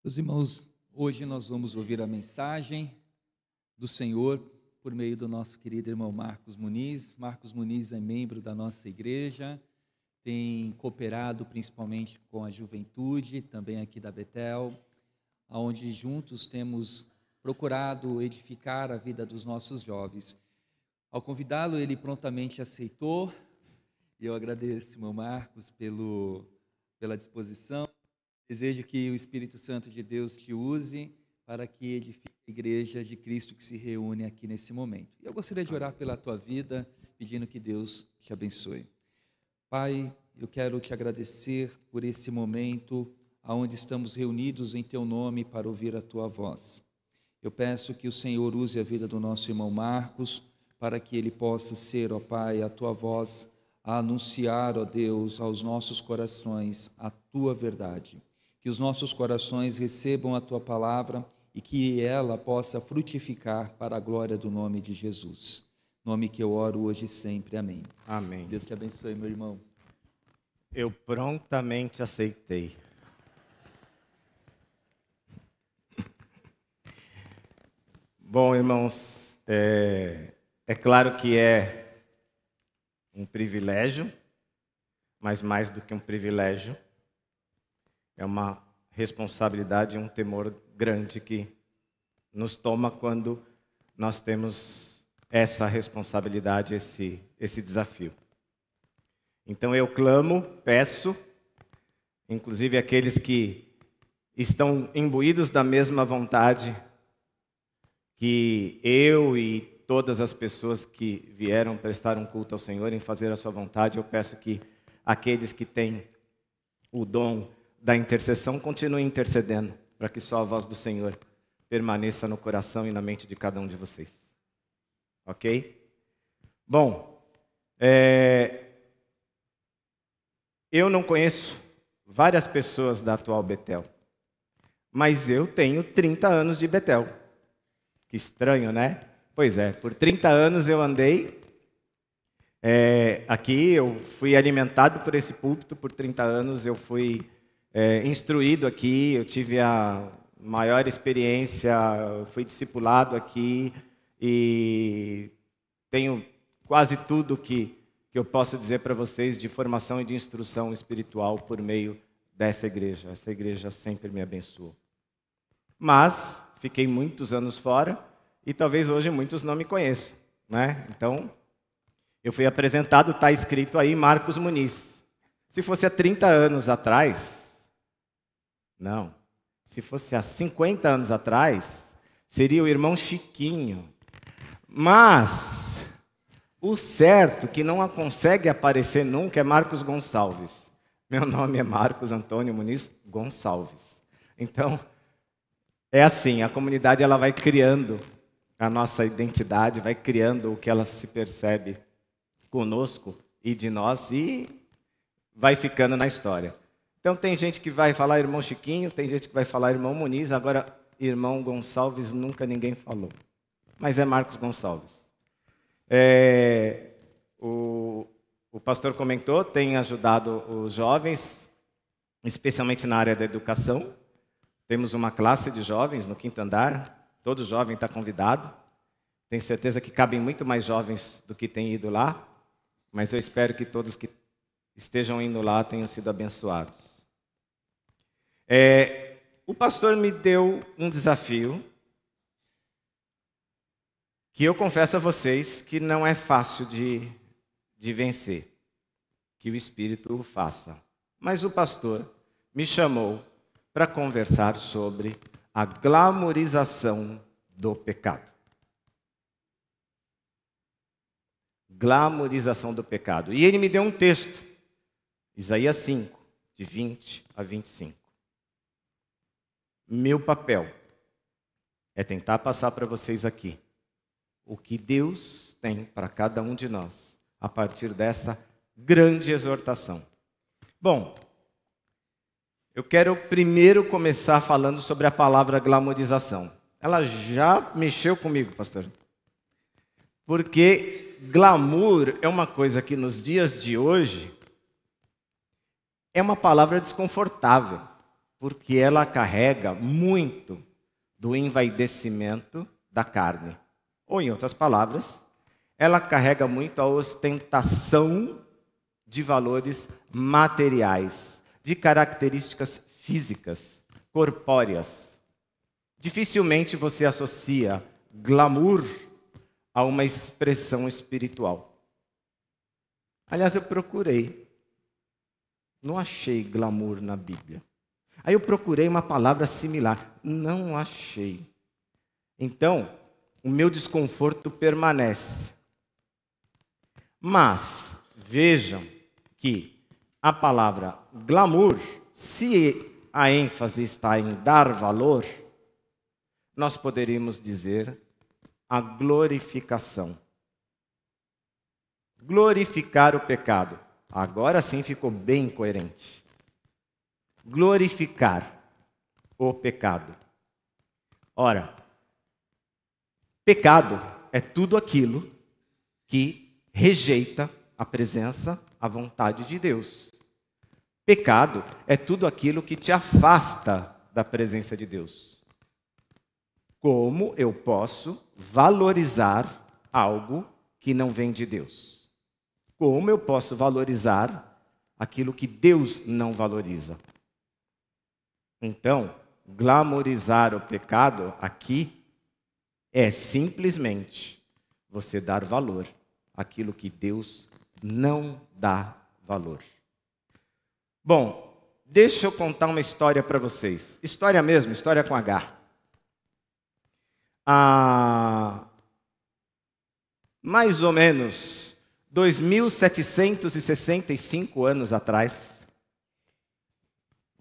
Meus irmãos, hoje nós vamos ouvir a mensagem do Senhor por meio do nosso querido irmão Marcos Muniz. Marcos Muniz é membro da nossa igreja, tem cooperado principalmente com a juventude, também aqui da Betel, onde juntos temos procurado edificar a vida dos nossos jovens. Ao convidá-lo, ele prontamente aceitou, e eu agradeço, irmão Marcos, pela disposição. Desejo que o Espírito Santo de Deus te use para que edifique a igreja de Cristo que se reúne aqui nesse momento. E eu gostaria de orar pela tua vida, pedindo que Deus te abençoe. Pai, eu quero te agradecer por esse momento onde estamos reunidos em teu nome para ouvir a tua voz. Eu peço que o Senhor use a vida do nosso irmão Marcos, para que ele possa ser, ó Pai, a tua voz a anunciar, ó Deus, aos nossos corações a tua verdade. Que os nossos corações recebam a tua palavra e que ela possa frutificar para a glória do nome de Jesus. Nome que eu oro hoje e sempre. Amém. Amém. Deus te abençoe, meu irmão. Eu prontamente aceitei. Bom, irmãos, é claro que é um privilégio, mas mais do que um privilégio, é uma responsabilidade e um temor grande que nos toma quando nós temos essa responsabilidade, esse desafio. Então eu clamo, peço, inclusive aqueles que estão imbuídos da mesma vontade que eu e todas as pessoas que vieram prestar um culto ao Senhor em fazer a sua vontade, eu peço que aqueles que têm o dom da intercessão continuem intercedendo, para que só a voz do Senhor permaneça no coração e na mente de cada um de vocês. Ok? Bom, eu não conheço várias pessoas da atual Betel, mas eu tenho 30 anos de Betel. Que estranho, né? Pois é, por 30 anos eu andei aqui, eu fui alimentado por esse púlpito, por 30 anos eu fui instruído aqui, eu tive a maior experiência, fui discipulado aqui e tenho quase tudo que eu posso dizer para vocês de formação e de instrução espiritual por meio dessa igreja. Essa igreja sempre me abençoou. Mas fiquei muitos anos fora e talvez hoje muitos não me conheçam, né? Então, eu fui apresentado, está escrito aí, Marcos Muniz. Se fosse há 30 anos atrás, não. Se fosse há 50 anos atrás, seria o irmão Chiquinho. Mas o certo, que não consegue aparecer nunca, é Marcos Gonçalves. Meu nome é Marcos Antônio Muniz Gonçalves. Então, é assim, a comunidade ela vai criando a nossa identidade, vai criando o que ela se percebe conosco e de nós e vai ficando na história. Então tem gente que vai falar irmão Chiquinho, tem gente que vai falar irmão Muniz, agora irmão Gonçalves nunca ninguém falou. Mas é Marcos Gonçalves. O pastor comentou, tem ajudado os jovens, especialmente na área da educação. Temos uma classe de jovens no 5º andar, todo jovem está convidado. Tenho certeza que cabem muito mais jovens do que têm ido lá, mas eu espero que todos que estejam indo lá tenham sido abençoados. O pastor me deu um desafio que eu confesso a vocês que não é fácil de vencer, que o Espírito o faça. Mas o pastor me chamou para conversar sobre a glamorização do pecado. Glamorização do pecado. E ele me deu um texto, Isaías 5, de 20 a 25. Meu papel é tentar passar para vocês aqui o que Deus tem para cada um de nós a partir dessa grande exortação. Bom, eu quero primeiro começar falando sobre a palavra glamorização. Ela já mexeu comigo, pastor. Porque glamour é uma coisa que nos dias de hoje é uma palavra desconfortável. porque ela carrega muito do envaidecimento da carne. Ou, em outras palavras, ela carrega muito a ostentação de valores materiais, de características físicas, corpóreas. Dificilmente você associa glamour a uma expressão espiritual. Aliás, eu procurei. Não achei glamour na Bíblia. Aí eu procurei uma palavra similar. Não achei. Então, o meu desconforto permanece. Mas, vejam que a palavra glamour, se a ênfase está em dar valor, nós poderíamos dizer a glorificação. Glorificar o pecado. Agora sim ficou bem coerente. Glorificar o pecado. Ora, pecado é tudo aquilo que rejeita a presença, a vontade de Deus. Pecado é tudo aquilo que te afasta da presença de Deus. Como eu posso valorizar algo que não vem de Deus? Como eu posso valorizar aquilo que Deus não valoriza? Então, glamorizar o pecado aqui é simplesmente você dar valor àquilo que Deus não dá valor. Bom, deixa eu contar uma história para vocês. História mesmo, história com H. Há mais ou menos 2.765 anos atrás,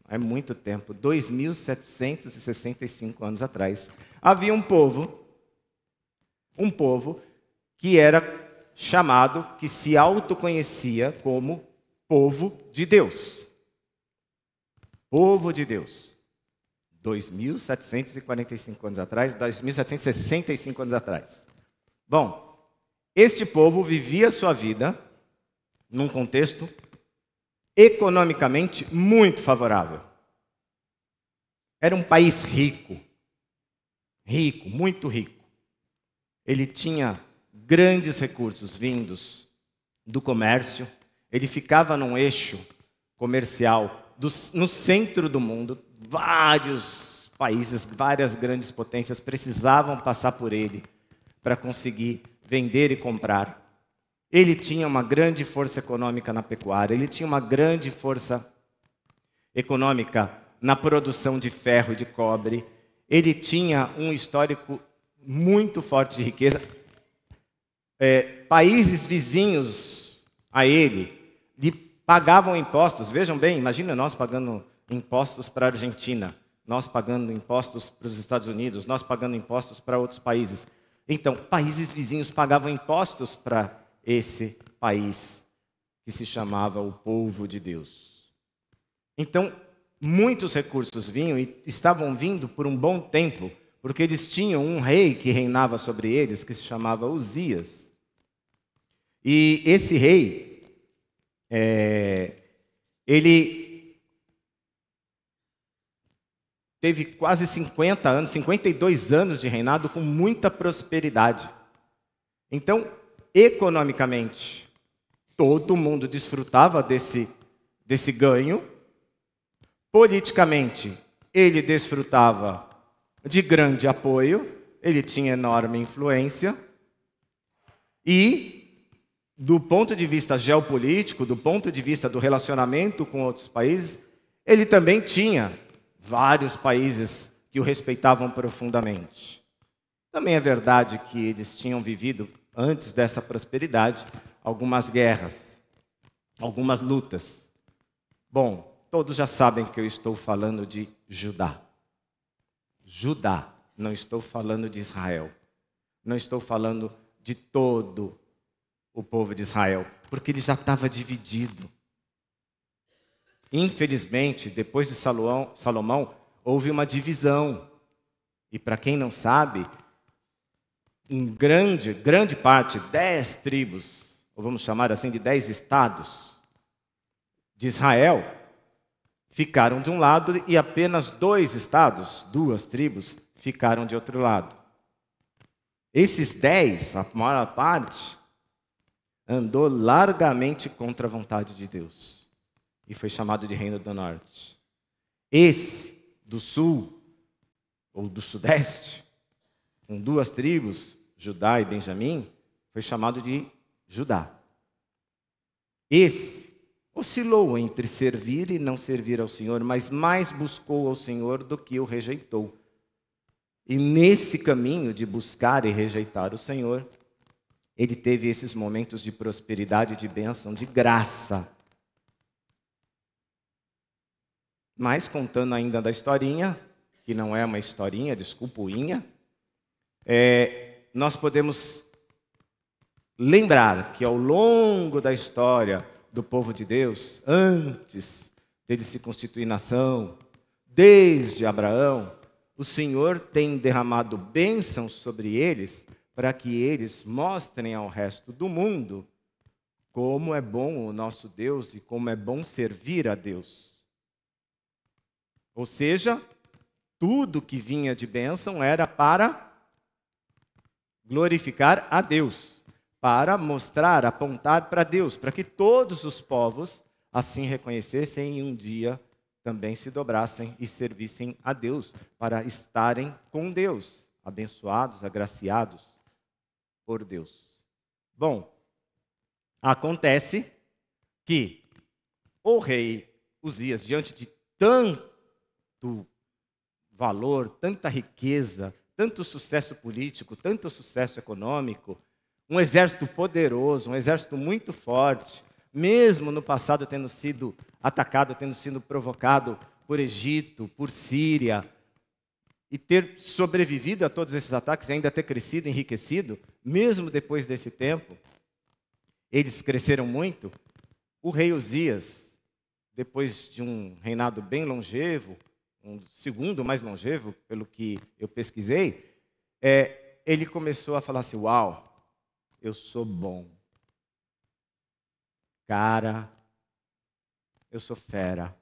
é muito tempo, 2.765 anos atrás, havia um povo que era chamado, que se autoconhecia como povo de Deus. Povo de Deus. 2.745 anos atrás, 2.765 anos atrás. Bom, este povo vivia sua vida num contexto economicamente muito favorável. Era um país rico, muito rico. Ele tinha grandes recursos vindos do comércio, ele ficava num eixo comercial no centro do mundo. Vários países, várias grandes potências precisavam passar por ele para conseguir vender e comprar. Ele tinha uma grande força econômica na pecuária, ele tinha uma grande força econômica na produção de ferro e de cobre, ele tinha um histórico muito forte de riqueza. Países vizinhos a ele lhe pagavam impostos. Vejam bem, imagina nós pagando impostos para a Argentina, nós pagando impostos para os Estados Unidos, nós pagando impostos para outros países. Então, países vizinhos pagavam impostos para esse país que se chamava o povo de Deus. Então, muitos recursos vinham e estavam vindo por um bom tempo, porque eles tinham um rei que reinava sobre eles, que se chamava Uzias. E esse rei, ele teve quase 50 anos, 52 anos de reinado com muita prosperidade. Então, economicamente, todo mundo desfrutava desse ganho. Politicamente, ele desfrutava de grande apoio, ele tinha enorme influência. E, do ponto de vista geopolítico, do ponto de vista do relacionamento com outros países, ele também tinha vários países que o respeitavam profundamente. Também é verdade que eles tinham vivido, antes dessa prosperidade, algumas guerras, algumas lutas. Bom, todos já sabem que eu estou falando de Judá. Judá, não estou falando de Israel. Não estou falando de todo o povo de Israel, porque ele já estava dividido. Infelizmente, depois de Salomão, houve uma divisão. E para quem não sabe, grande parte, 10 tribos, ou vamos chamar assim de 10 estados de Israel, ficaram de um lado e apenas 2 estados, 2 tribos, ficaram de outro lado. Esses 10, a maior parte, andou largamente contra a vontade de Deus e foi chamado de Reino do Norte. Esse do sul, ou do sudeste, com 2 tribos, Judá e Benjamim, foi chamado de Judá. Esse oscilou entre servir e não servir ao Senhor, mas mais buscou ao Senhor do que o rejeitou. E nesse caminho de buscar e rejeitar o Senhor, ele teve esses momentos de prosperidade, de bênção, de graça. Mas contando ainda da historinha, que não é uma historinha, desculpuinha, nós podemos lembrar que ao longo da história do povo de Deus, antes dele se constituir nação, desde Abraão, o Senhor tem derramado bênçãos sobre eles para que eles mostrem ao resto do mundo como é bom o nosso Deus e como é bom servir a Deus. Ou seja, tudo que vinha de bênção era para glorificar a Deus, para mostrar, apontar para Deus, para que todos os povos assim reconhecessem e um dia também se dobrassem e servissem a Deus, para estarem com Deus, abençoados, agraciados por Deus. Bom, acontece que o rei Uzias, diante de tanto valor, tanta riqueza, tanto sucesso político, tanto sucesso econômico, um exército poderoso, um exército muito forte, mesmo no passado tendo sido atacado, tendo sido provocado por Egito, por Síria, e ter sobrevivido a todos esses ataques e ainda ter crescido, enriquecido, mesmo depois desse tempo, eles cresceram muito. O rei Uzias, depois de um reinado bem longevo, um segundo mais longevo, pelo que eu pesquisei, ele começou a falar assim: uau, eu sou bom. Cara, eu sou fera.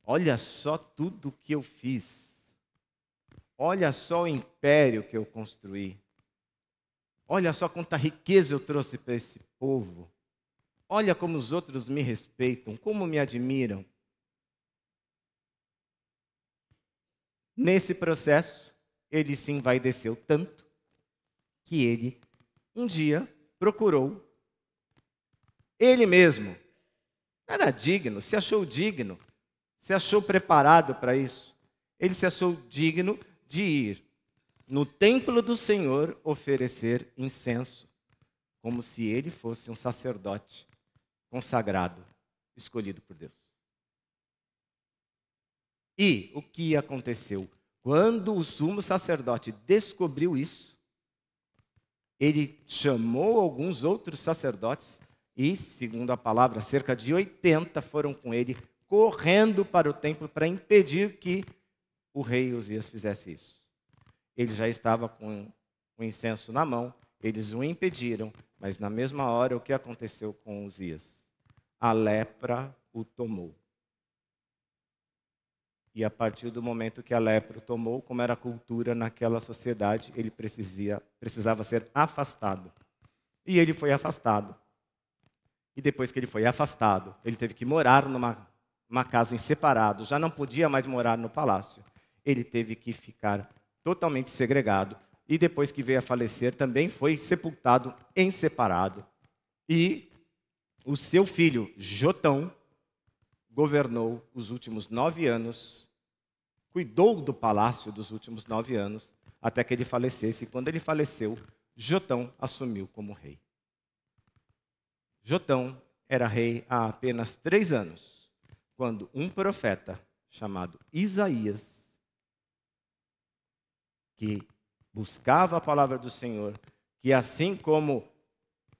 Olha só tudo que eu fiz. Olha só o império que eu construí. Olha só quanta riqueza eu trouxe para esse povo. Olha como os outros me respeitam, como me admiram. Nesse processo, ele se envaideceu tanto que ele, um dia, procurou ele mesmo. Era digno, se achou digno, se achou preparado para isso. Ele se achou digno de ir no templo do Senhor oferecer incenso, como se ele fosse um sacerdote consagrado, escolhido por Deus. E o que aconteceu? Quando o sumo sacerdote descobriu isso, ele chamou alguns outros sacerdotes e, segundo a palavra, cerca de 80 foram com ele, correndo para o templo para impedir que o rei Uzias fizesse isso. Ele já estava com o incenso na mão, eles o impediram, mas na mesma hora o que aconteceu com Uzias? A lepra o tomou. E a partir do momento que a lepra o tomou, como era a cultura naquela sociedade, ele precisava ser afastado. E ele foi afastado. E depois que ele foi afastado, ele teve que morar numa casa em separado, já não podia mais morar no palácio. Ele teve que ficar totalmente segregado. E depois que veio a falecer, também foi sepultado em separado. E o seu filho, Jotão, governou os últimos 9 anos, cuidou do palácio dos últimos 9 anos, até que ele falecesse. E quando ele faleceu, Jotão assumiu como rei. Jotão era rei há apenas 3 anos, quando um profeta chamado Isaías, que buscava a palavra do Senhor, que assim como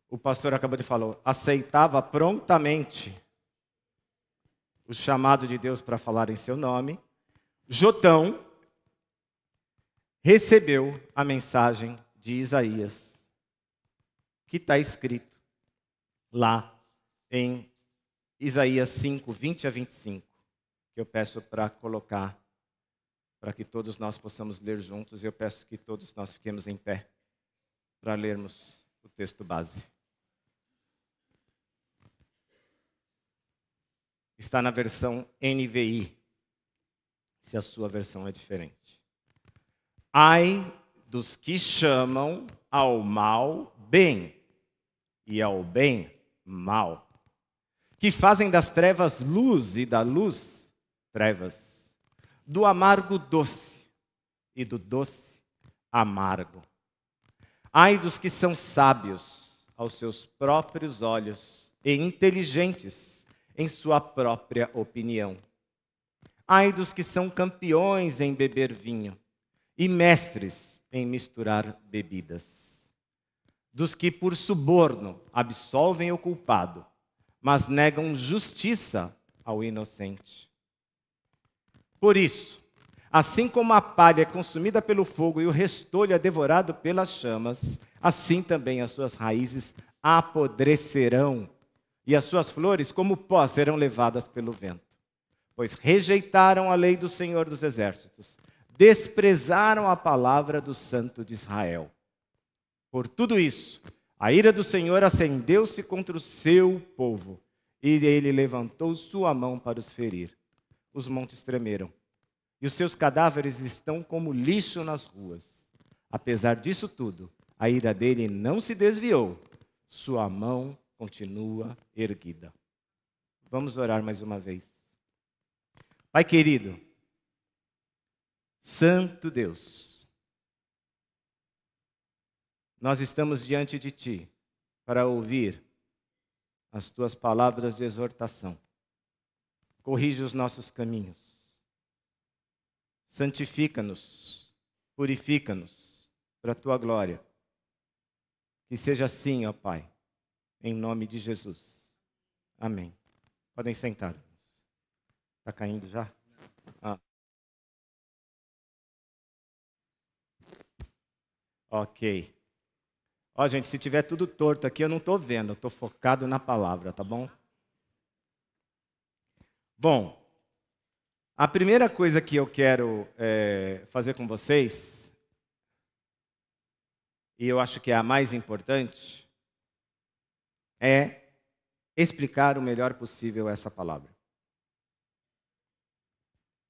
o pastor acabou de falar, aceitava prontamente o chamado de Deus para falar em seu nome, Jotão recebeu a mensagem de Isaías, que está escrito lá em Isaías 5, 20 a 25, que eu peço para colocar, para que todos nós possamos ler juntos, e eu peço que todos nós fiquemos em pé para lermos o texto base. Está na versão NVI, se a sua versão é diferente. Ai dos que chamam ao mal bem e ao bem mal, que fazem das trevas luz e da luz trevas, do amargo doce e do doce amargo. Ai dos que são sábios aos seus próprios olhos e inteligentes em sua própria opinião. Ai dos que são campeões em beber vinho e mestres em misturar bebidas. Dos que por suborno absolvem o culpado, mas negam justiça ao inocente. Por isso, assim como a palha é consumida pelo fogo e o restolho é devorado pelas chamas, assim também as suas raízes apodrecerão e as suas flores, como pó, serão levadas pelo vento. Pois rejeitaram a lei do Senhor dos Exércitos, desprezaram a palavra do Santo de Israel. Por tudo isso, a ira do Senhor acendeu-se contra o seu povo, e ele levantou sua mão para os ferir. Os montes tremeram, e os seus cadáveres estão como lixo nas ruas. Apesar disso tudo, a ira dele não se desviou, sua mão continua erguida. Vamos orar mais uma vez. Pai querido, Santo Deus, nós estamos diante de Ti para ouvir as Tuas palavras de exortação. Corrige os nossos caminhos. Santifica-nos, purifica-nos para a Tua glória. Que seja assim, ó Pai, em nome de Jesus. Amém. Podem sentar. Está caindo já? Ok. Ó, gente, se tiver tudo torto aqui, eu não estou vendo. Eu estou focado na palavra, tá bom? Bom, a primeira coisa que eu quero fazer com vocês, e eu acho que é a mais importante, é explicar o melhor possível essa palavra.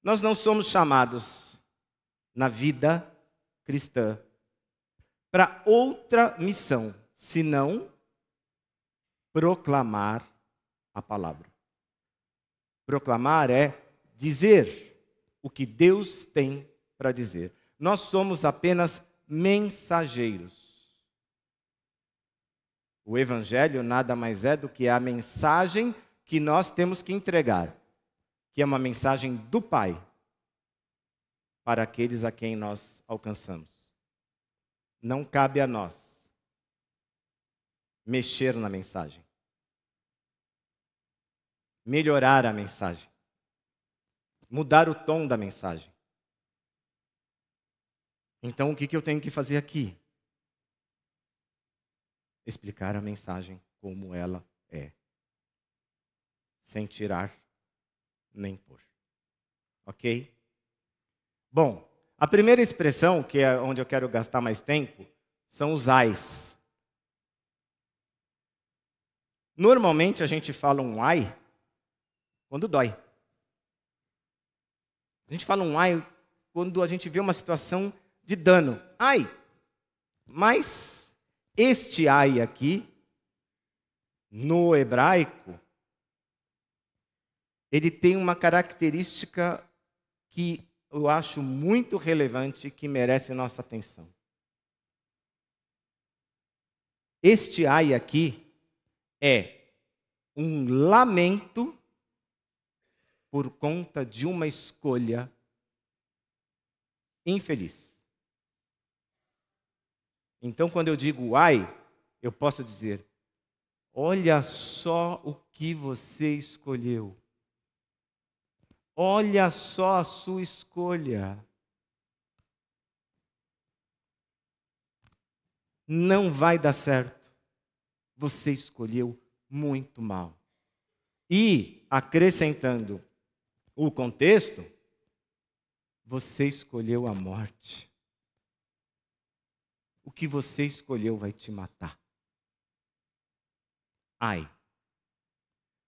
Nós não somos chamados na vida cristã para outra missão, senão proclamar a palavra. Proclamar é dizer o que Deus tem para dizer. Nós somos apenas mensageiros. O Evangelho nada mais é do que a mensagem que nós temos que entregar, que é uma mensagem do Pai para aqueles a quem nós alcançamos. Não cabe a nós mexer na mensagem, melhorar a mensagem, mudar o tom da mensagem. Então, o que eu tenho que fazer aqui? Explicar a mensagem como ela é, sem tirar nem pôr. Ok? Bom, a primeira expressão, que é onde eu quero gastar mais tempo, são os ais. Normalmente a gente fala um ai quando dói. A gente fala um ai quando a gente vê uma situação de dano. Ai! Mas este ai aqui, no hebraico, ele tem uma característica que eu acho muito relevante, que merece nossa atenção. Este ai aqui é um lamento por conta de uma escolha infeliz. Então, quando eu digo ai, eu posso dizer: olha só o que você escolheu. Olha só a sua escolha. Não vai dar certo. Você escolheu muito mal. E, acrescentando o contexto, você escolheu a morte. O que você escolheu vai te matar. Ai,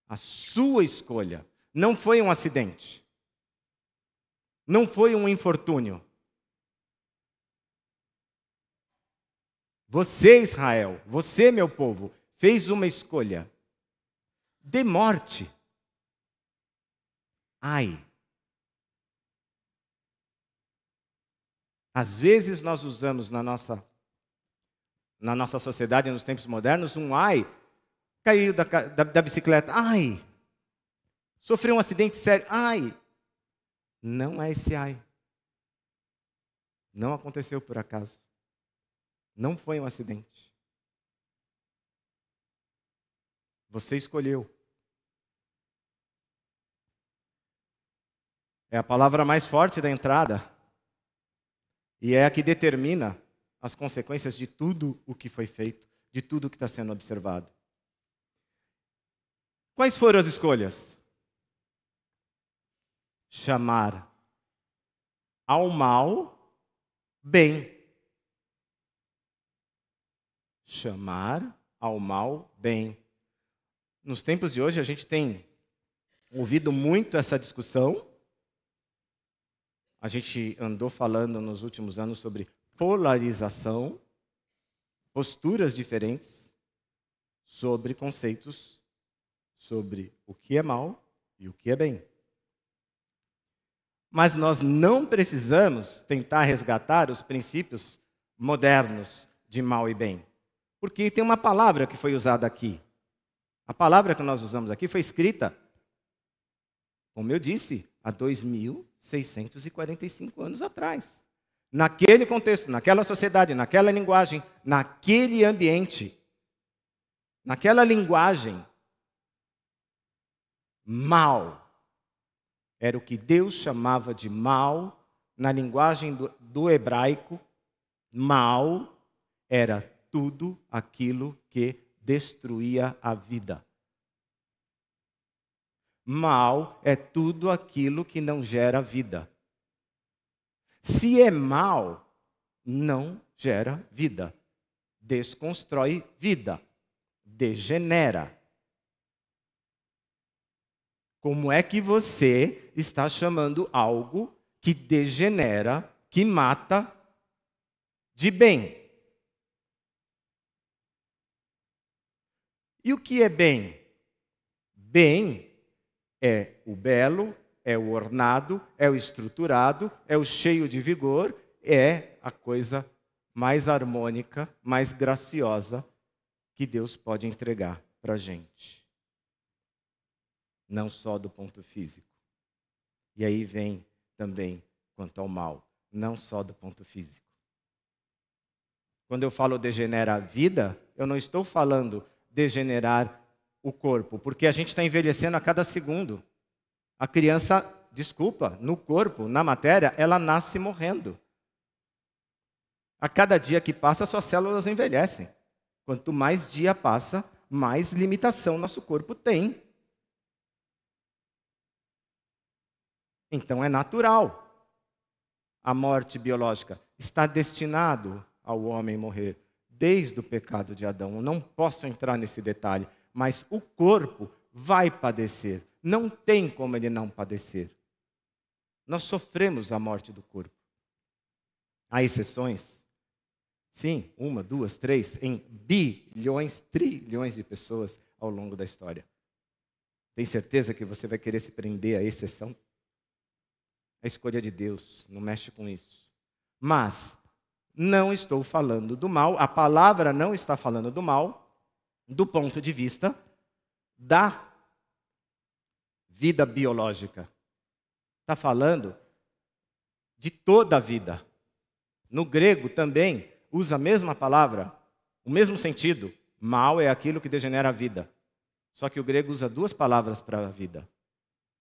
a sua escolha não foi um acidente. Não foi um infortúnio. Você, Israel, você, meu povo, fez uma escolha de morte. Ai. Às vezes nós usamos na nossa sociedade, nos tempos modernos, um ai, caiu da bicicleta, ai, sofreu um acidente sério, ai. Não é esse ai. Não aconteceu por acaso. Não foi um acidente. Você escolheu. É a palavra mais forte da entrada. E é a que determina as consequências de tudo o que foi feito, de tudo o que está sendo observado. Quais foram as escolhas? Chamar ao mal bem. Chamar ao mal bem. Nos tempos de hoje a gente tem ouvido muito essa discussão. A gente andou falando nos últimos anos sobre polarização, posturas diferentes sobre conceitos, sobre o que é mal e o que é bem. Mas nós não precisamos tentar resgatar os princípios modernos de mal e bem. Porque tem uma palavra que foi usada aqui. A palavra que nós usamos aqui foi escrita, como eu disse, há 2.645 anos atrás. Naquele contexto, naquela sociedade, naquela linguagem, naquele ambiente, naquela linguagem, mal era o que Deus chamava de mal, na linguagem do hebraico, mal era tudo aquilo que destruía a vida. Mal é tudo aquilo que não gera vida. Se é mal, não gera vida. Desconstrói vida. Degenera. Como é que você está chamando algo que degenera, que mata, de bem? E o que é bem? Bem é o belo, é o ornado, é o estruturado, é o cheio de vigor, é a coisa mais harmônica, mais graciosa que Deus pode entregar para a gente. Não só do ponto físico. E aí vem também quanto ao mal, não só do ponto físico. Quando eu falo degenera a vida, eu não estou falando degenerar o corpo, porque a gente está envelhecendo a cada segundo. A criança, no corpo, na matéria, ela nasce morrendo. A cada dia que passa, suas células envelhecem. Quanto mais dia passa, mais limitação nosso corpo tem. Então é natural. A morte biológica está destinado ao homem morrer desde o pecado de Adão. Eu não posso entrar nesse detalhe, mas o corpo vai padecer. Não tem como ele não padecer. Nós sofremos a morte do corpo. Há exceções? Sim, 1, 2, 3, em bilhões, trilhões de pessoas ao longo da história. Tem certeza que você vai querer se prender à exceção? É a escolha de Deus, não mexe com isso. Mas não estou falando do mal, a palavra não está falando do mal, do ponto de vista da vida biológica. Está falando de toda a vida. No grego também usa a mesma palavra, o mesmo sentido. Mal é aquilo que degenera a vida. Só que o grego usa duas palavras para a vida.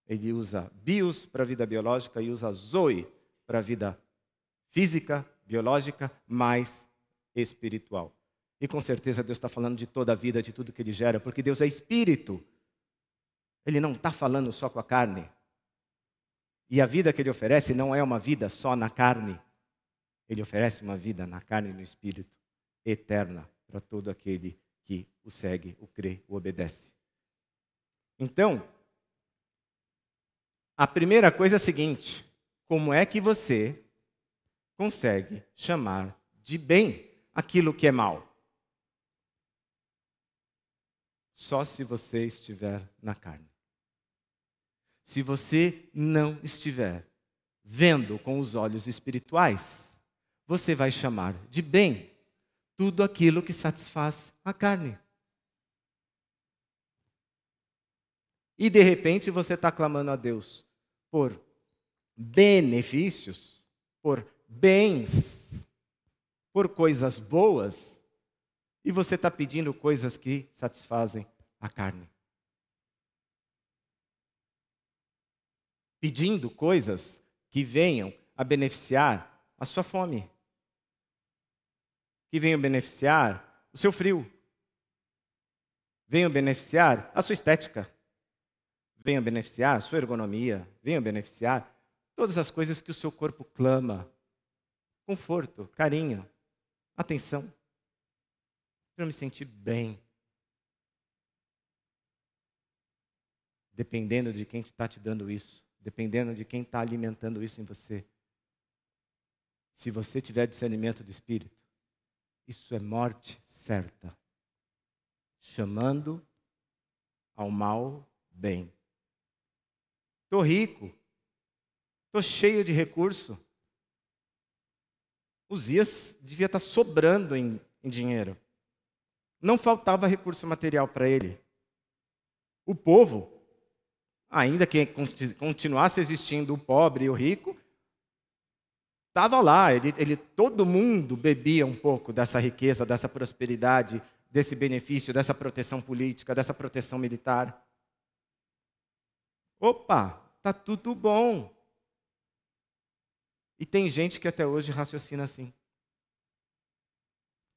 Ele usa bios para a vida biológica e usa zoe para a vida física, biológica, mais espiritual. E com certeza Deus está falando de toda a vida, de tudo que Ele gera, porque Deus é espírito. Ele não está falando só com a carne. E a vida que ele oferece não é uma vida só na carne. Ele oferece uma vida na carne e no espírito, eterna, para todo aquele que o segue, o crê, o obedece. Então, a primeira coisa é a seguinte: como é que você consegue chamar de bem aquilo que é mal? Só se você estiver na carne. Se você não estiver vendo com os olhos espirituais, você vai chamar de bem tudo aquilo que satisfaz a carne. E de repente você está clamando a Deus por benefícios, por bens, por coisas boas, e você está pedindo coisas que satisfazem a carne. Pedindo coisas que venham a beneficiar a sua fome, que venham beneficiar o seu frio, venham beneficiar a sua estética, venham beneficiar a sua ergonomia, venham beneficiar todas as coisas que o seu corpo clama: conforto, carinho, atenção, para eu me sentir bem. Dependendo de quem está te dando isso, dependendo de quem está alimentando isso em você. Se você tiver discernimento do Espírito, isso é morte certa. Chamando ao mal bem. Estou rico. Estou cheio de recurso. Uzias devia estar sobrando em dinheiro. Não faltava recurso material para ele. O povo, ainda que continuasse existindo o pobre e o rico, estava lá. Todo mundo bebia um pouco dessa riqueza, dessa prosperidade, desse benefício, dessa proteção política, dessa proteção militar. Opa, está tudo bom. E tem gente que até hoje raciocina assim.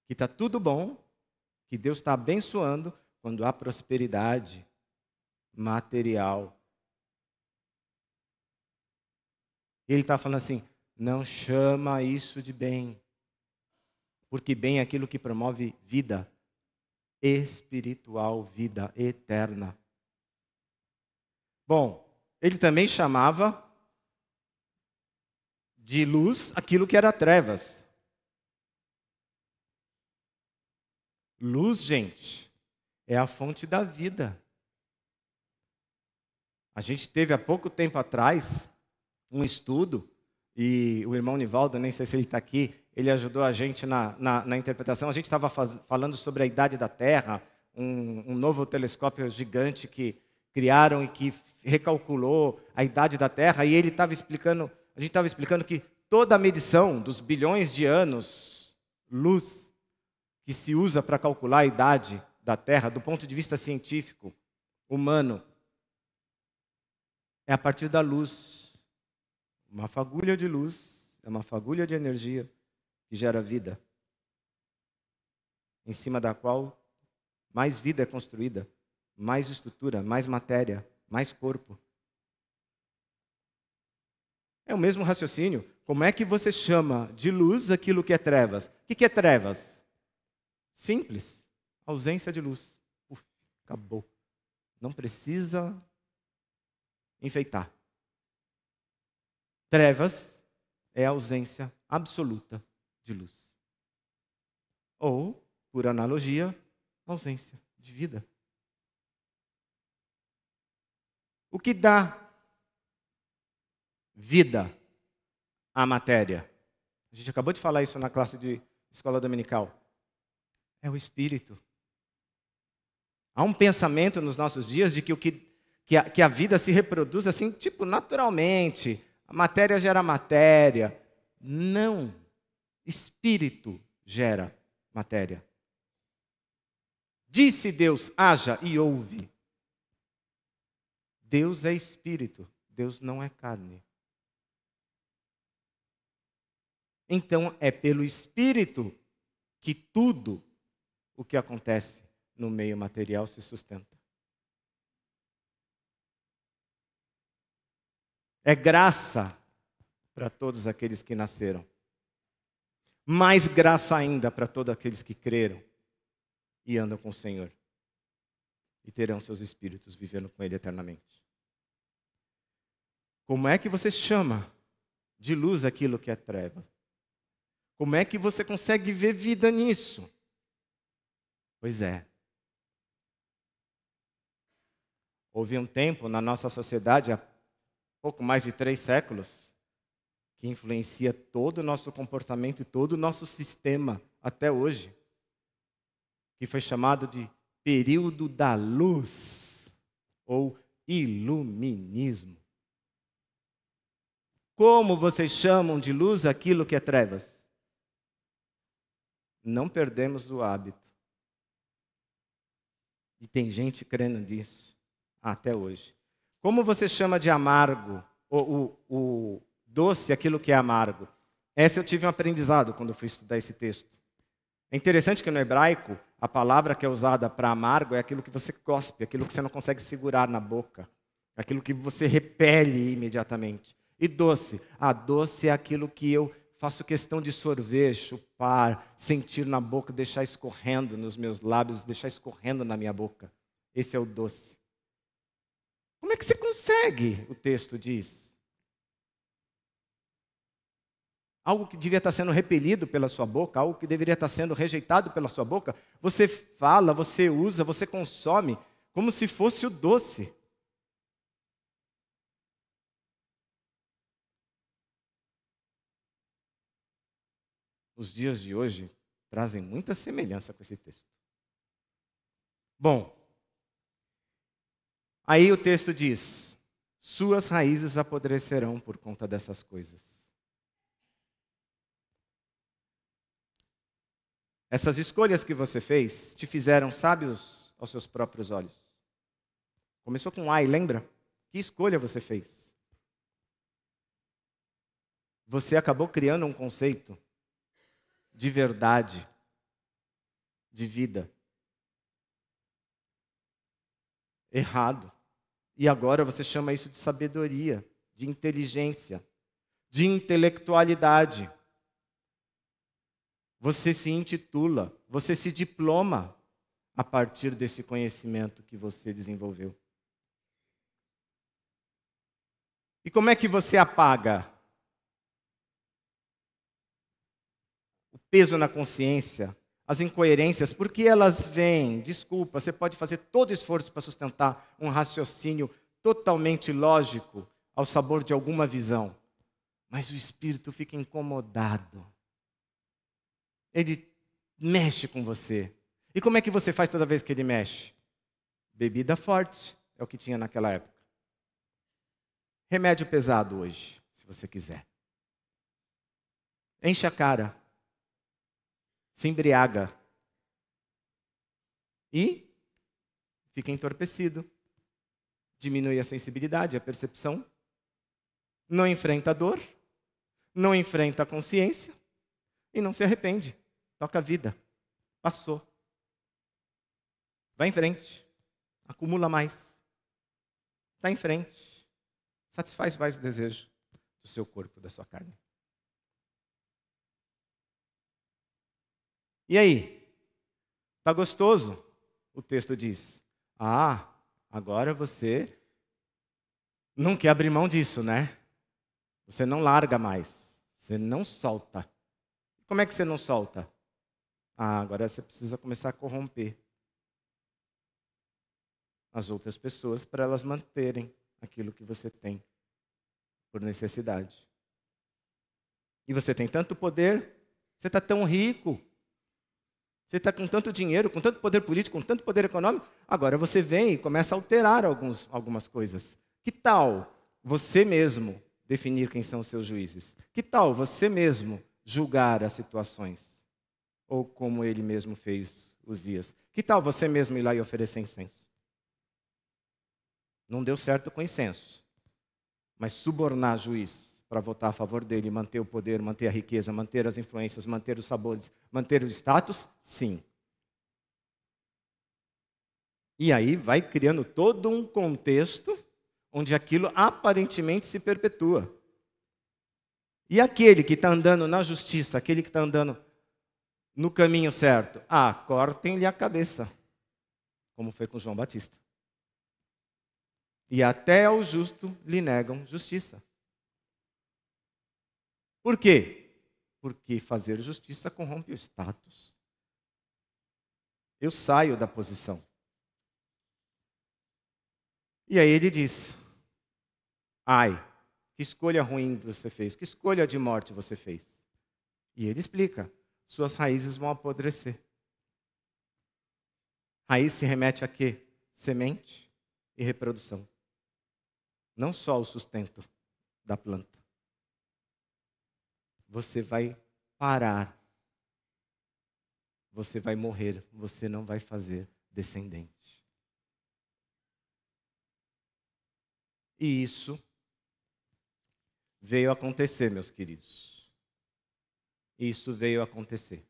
Que está tudo bom, que Deus está abençoando quando há prosperidade material. Ele está falando assim: não chama isso de bem, porque bem é aquilo que promove vida espiritual, vida eterna. Bom, ele também chamava de luz aquilo que era trevas. Luz, gente, é a fonte da vida. A gente teve há pouco tempo atrás um estudo, e o irmão Nivaldo, nem sei se ele está aqui, ele ajudou a gente na interpretação. A gente estava falando sobre a idade da Terra, um novo telescópio gigante que criaram e que recalculou a idade da Terra, e ele estava explicando, a gente estava explicando que toda a medição dos bilhões de anos, luz, que se usa para calcular a idade da Terra, do ponto de vista científico, humano, é a partir da luz. Uma fagulha de luz é uma fagulha de energia que gera vida, em cima da qual mais vida é construída, mais estrutura, mais matéria, mais corpo. É o mesmo raciocínio. Como é que você chama de luz aquilo que é trevas? O que é trevas? Simples. Ausência de luz. Acabou. Não precisa enfeitar. Trevas é a ausência absoluta de luz. Ou, por analogia, ausência de vida. O que dá vida à matéria? A gente acabou de falar isso na classe de escola dominical. É o Espírito. Há um pensamento nos nossos dias de que a vida se reproduz assim, tipo, naturalmente. A matéria gera matéria. Não. Espírito gera matéria. Disse Deus, haja e houve. Deus é espírito. Deus não é carne. Então, é pelo espírito que tudo o que acontece no meio material se sustenta. é graça para todos aqueles que nasceram. Mais graça ainda para todos aqueles que creram e andam com o Senhor. E terão seus espíritos vivendo com Ele eternamente. Como é que você chama de luz aquilo que é treva? Como é que você consegue ver vida nisso? Pois é. Houve um tempo na nossa sociedade, há pouco mais de 3 séculos, que influencia todo o nosso comportamento e todo o nosso sistema até hoje, que foi chamado de período da luz, ou iluminismo. Como vocês chamam de luz aquilo que é trevas? Não perdemos o hábito. E tem gente crendo nisso até hoje. Como você chama de amargo, o doce aquilo que é amargo? Essa eu tive um aprendizado quando eu fui estudar esse texto. É interessante que no hebraico, a palavra que é usada para amargo é aquilo que você cospe, aquilo que você não consegue segurar na boca, aquilo que você repele imediatamente. E doce? Doce é aquilo que eu faço questão de sorver, chupar, sentir na boca, deixar escorrendo nos meus lábios, deixar escorrendo na minha boca. Esse é o doce. Como é que você consegue? O texto diz. Algo que devia estar sendo repelido pela sua boca, algo que deveria estar sendo rejeitado pela sua boca, você fala, você usa, você consome, como se fosse o doce. Os dias de hoje trazem muita semelhança com esse texto. Bom, aí o texto diz: suas raízes apodrecerão por conta dessas coisas. Essas escolhas que você fez te fizeram sábios aos seus próprios olhos. Começou com ai, lembra? Que escolha você fez? Você acabou criando um conceito de verdade, de vida, errado. E agora você chama isso de sabedoria, de inteligência, de intelectualidade. Você se intitula, você se diploma a partir desse conhecimento que você desenvolveu. E como é que você apaga o peso na consciência, as incoerências? Porque elas vêm, desculpa, você pode fazer todo esforço para sustentar um raciocínio totalmente lógico ao sabor de alguma visão, mas o espírito fica incomodado. Ele mexe com você. E como é que você faz toda vez que ele mexe? Bebida forte, é o que tinha naquela época. Remédio pesado hoje, se você quiser. Enche a cara. Se embriaga. E fica entorpecido. Diminui a sensibilidade, a percepção. Não enfrenta a dor. Não enfrenta a consciência. E não se arrepende. Toca a vida. Passou. Vai em frente. Acumula mais. Está em frente. Satisfaz mais o desejo do seu corpo, da sua carne. E aí? Está gostoso? O texto diz. Agora você não quer abrir mão disso, né? Você não larga mais. Você não solta. Como é que você não solta? Agora você precisa começar a corromper as outras pessoas para elas manterem aquilo que você tem por necessidade. E você tem tanto poder, você está tão rico, você está com tanto dinheiro, com tanto poder político, com tanto poder econômico, agora você vem e começa a alterar algumas coisas. Que tal você mesmo definir quem são os seus juízes? Que tal você mesmo julgar as situações? Ou como ele mesmo fez Uzias. Que tal você mesmo ir lá e oferecer incenso? Não deu certo com incenso. Mas subornar juiz para votar a favor dele, manter o poder, manter a riqueza, manter as influências, manter os sabores, manter o status, sim. E aí vai criando todo um contexto onde aquilo aparentemente se perpetua. E aquele que está andando na justiça, aquele que está andando no caminho certo, cortem-lhe a cabeça, como foi com João Batista. E até ao justo lhe negam justiça. Por quê? Porque fazer justiça corrompe o status. Eu saio da posição. E aí ele diz: ai, que escolha ruim você fez, que escolha de morte você fez. E ele explica: suas raízes vão apodrecer. Raiz se remete a quê? Semente e reprodução. Não só o sustento da planta. Você vai parar. Você vai morrer. Você não vai fazer descendente. E isso veio acontecer, meus queridos. Isso veio acontecer.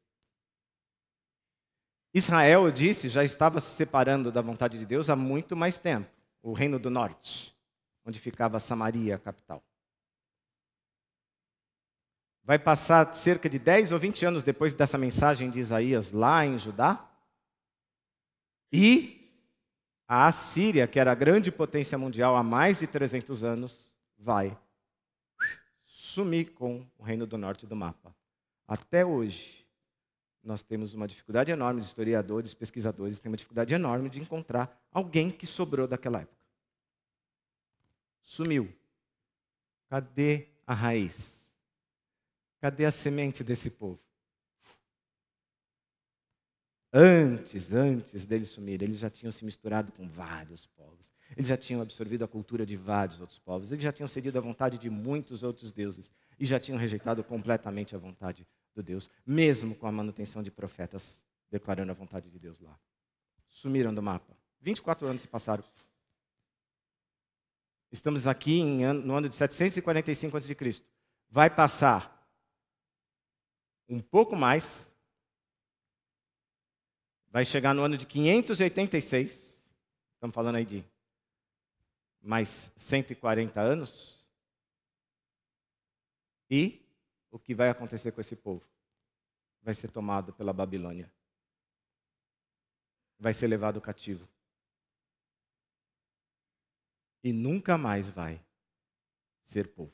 Israel, eu disse, já estava se separando da vontade de Deus há muito mais tempo. O reino do norte, onde ficava Samaria, a capital. Vai passar cerca de 10 ou 20 anos depois dessa mensagem de Isaías lá em Judá. E a Assíria, que era a grande potência mundial há mais de 300 anos, vai sumir com o reino do norte do mapa. Até hoje, nós temos uma dificuldade enorme, os historiadores, pesquisadores têm uma dificuldade enorme de encontrar alguém que sobrou daquela época. Sumiu. Cadê a raiz? Cadê a semente desse povo? Antes deles sumirem, eles já tinham se misturado com vários povos. Eles já tinham absorvido a cultura de vários outros povos. Eles já tinham cedido à vontade de muitos outros deuses. E já tinham rejeitado completamente a vontade do Deus, mesmo com a manutenção de profetas declarando a vontade de Deus lá. Sumiram do mapa. 24 anos se passaram. Estamos aqui no ano de 745 a.C. Vai passar um pouco mais. Vai chegar no ano de 586. Estamos falando aí de mais 140 anos. E o que vai acontecer com esse povo? Vai ser tomado pela Babilônia. Vai ser levado cativo. E nunca mais vai ser povo.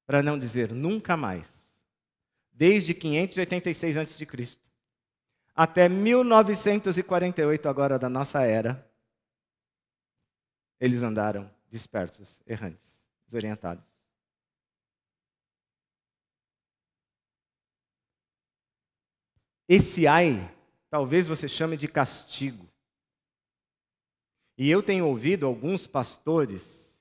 Para não dizer nunca mais. Desde 586 a.C. até 1948, agora da nossa era, eles andaram dispersos, errantes, desorientados. Esse ai, talvez você chame de castigo. E eu tenho ouvido alguns pastores,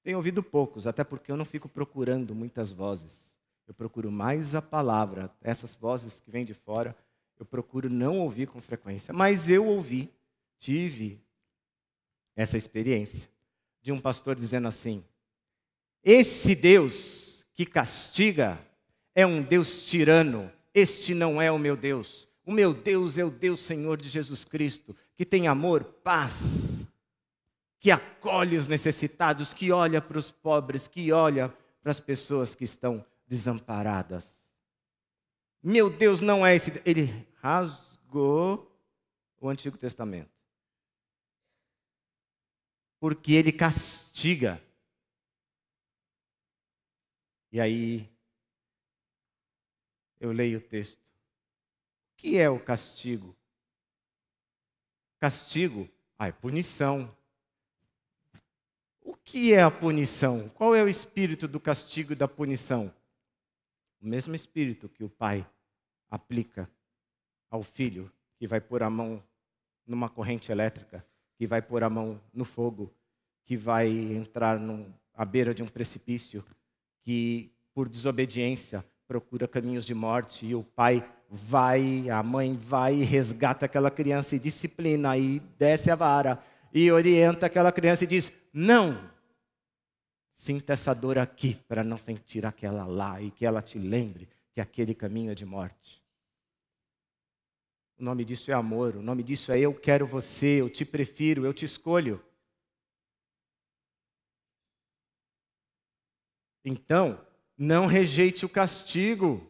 tenho ouvido poucos, até porque eu não fico procurando muitas vozes. Eu procuro mais a palavra. Essas vozes que vêm de fora, eu procuro não ouvir com frequência. Mas eu tive essa experiência de um pastor dizendo assim: esse Deus que castiga é um Deus tirano. Este não é o meu Deus. O meu Deus é o Deus Senhor de Jesus Cristo, que tem amor, paz, que acolhe os necessitados, que olha para os pobres, que olha para as pessoas que estão desamparadas. Meu Deus não é esse. Ele rasgou o Antigo Testamento. Porque ele castiga. E aí, eu leio o texto. O que é o castigo? Castigo, é punição. O que é a punição? Qual é o espírito do castigo e da punição? O mesmo espírito que o pai aplica ao filho, que vai pôr a mão numa corrente elétrica, que vai pôr a mão no fogo, que vai entrar à beira de um precipício, que por desobediência procura caminhos de morte, e o pai vai, a mãe vai e resgata aquela criança e disciplina, e desce a vara, e orienta aquela criança e diz: não, sinta essa dor aqui para não sentir aquela lá, e que ela te lembre que aquele caminho é de morte. O nome disso é amor, o nome disso é eu quero você, eu te prefiro, eu te escolho. Então, não rejeite o castigo.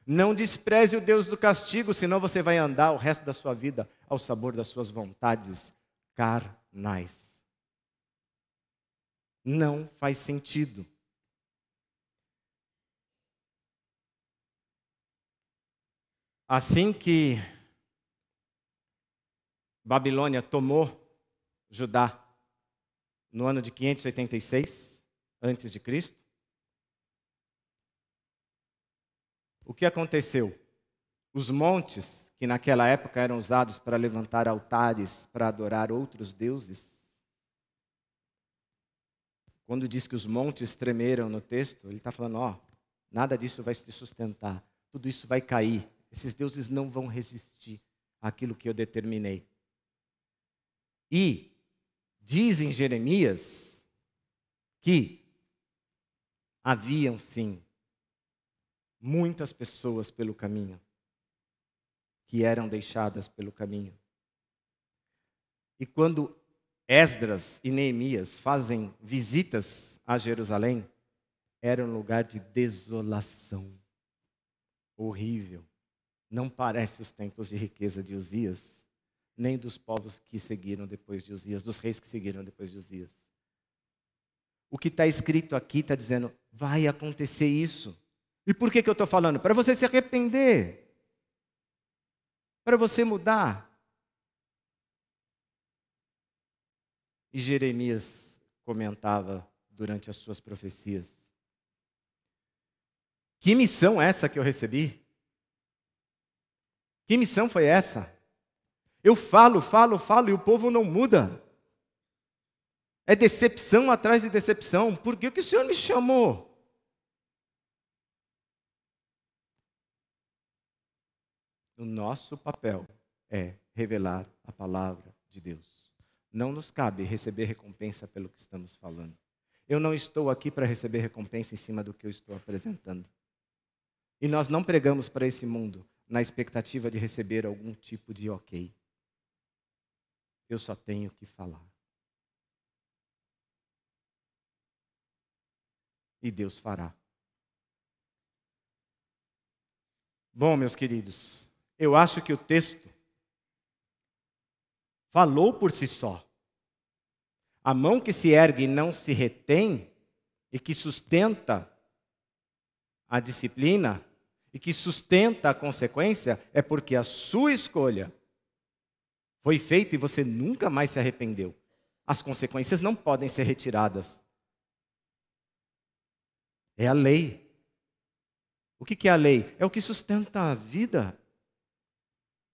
Não despreze o Deus do castigo, senão você vai andar o resto da sua vida ao sabor das suas vontades carnais. Não faz sentido. Assim que Babilônia tomou Judá no ano de 586 antes de Cristo, o que aconteceu? Os montes, que naquela época eram usados para levantar altares, para adorar outros deuses, quando diz que os montes tremeram no texto, ele está falando, nada disso vai se sustentar, tudo isso vai cair, esses deuses não vão resistir àquilo que eu determinei. E diz em Jeremias que haviam sim muitas pessoas pelo caminho, que eram deixadas pelo caminho. E quando Esdras e Neemias fazem visitas a Jerusalém, era um lugar de desolação. Horrível. Não parece os tempos de riqueza de Uzias, nem dos povos que seguiram depois de Uzias, dos reis que seguiram depois de Uzias. O que está escrito aqui está dizendo, vai acontecer isso. E por que eu estou falando? Para você se arrepender. Para você mudar. E Jeremias comentava durante as suas profecias. Que missão é essa que eu recebi? Que missão foi essa? Eu falo e o povo não muda. É decepção atrás de decepção. Por que o Senhor me chamou? O nosso papel é revelar a palavra de Deus. Não nos cabe receber recompensa pelo que estamos falando. Eu não estou aqui para receber recompensa em cima do que eu estou apresentando. E nós não pregamos para esse mundo na expectativa de receber algum tipo de ok. Eu só tenho que falar. E Deus fará. Bom, meus queridos, eu acho que o texto falou por si só. A mão que se ergue e não se retém, e que sustenta a disciplina, e que sustenta a consequência, é porque a sua escolha foi feita e você nunca mais se arrependeu. As consequências não podem ser retiradas. É a lei. O que é a lei? É o que sustenta a vida.